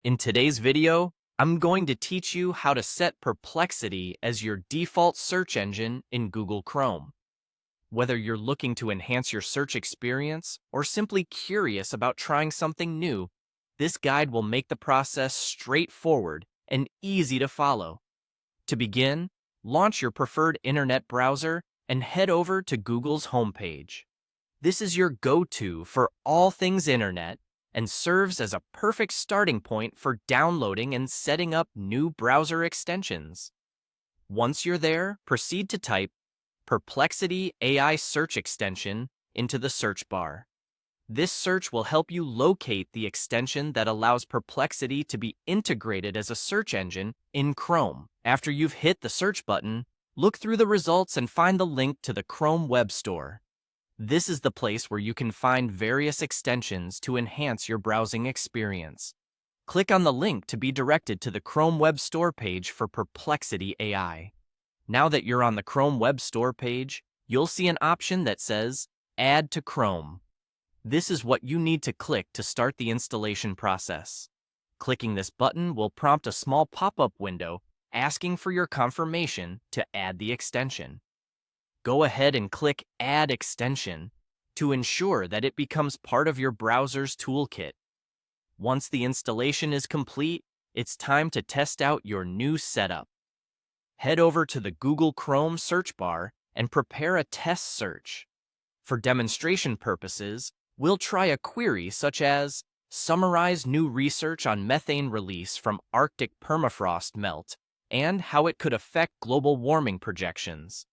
In today's video, I'm going to teach you how to set Perplexity as your default search engine in Google Chrome. Whether you're looking to enhance your search experience or simply curious about trying something new, this guide will make the process straightforward and easy to follow. To begin, launch your preferred internet browser and head over to Google's homepage. This is your go-to for all things internet and serves as a perfect starting point for downloading and setting up new browser extensions. Once you're there, proceed to type Perplexity AI Search Extension into the search bar. This search will help you locate the extension that allows Perplexity to be integrated as a search engine in Chrome. After you've hit the search button, look through the results and find the link to the Chrome Web Store. This is the place where you can find various extensions to enhance your browsing experience. Click on the link to be directed to the Chrome Web Store page for Perplexity AI. Now that you're on the Chrome Web Store page, you'll see an option that says Add to Chrome. This is what you need to click to start the installation process. Clicking this button will prompt a small pop-up window asking for your confirmation to add the extension. Go ahead and click Add Extension to ensure that it becomes part of your browser's toolkit. Once the installation is complete, it's time to test out your new setup. Head over to the Google Chrome search bar and prepare a test search. For demonstration purposes, we'll try a query such as summarize new research on methane release from Arctic permafrost melt and how it could affect global warming projections.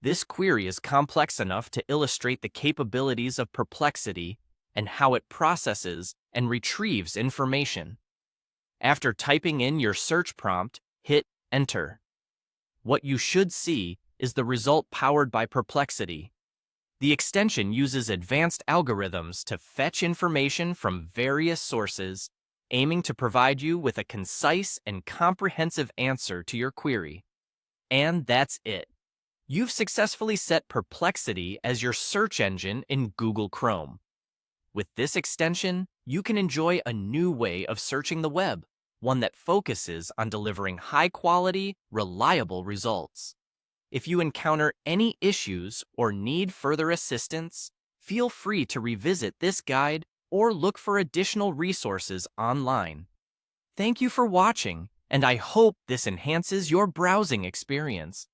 This query is complex enough to illustrate the capabilities of Perplexity and how it processes and retrieves information. After typing in your search prompt, hit Enter. What you should see is the result powered by Perplexity. The extension uses advanced algorithms to fetch information from various sources, aiming to provide you with a concise and comprehensive answer to your query. And that's it. You've successfully set Perplexity as your search engine in Google Chrome. With this extension, you can enjoy a new way of searching the web, one that focuses on delivering high-quality, reliable results. If you encounter any issues or need further assistance, feel free to revisit this guide or look for additional resources online. Thank you for watching, and I hope this enhances your browsing experience.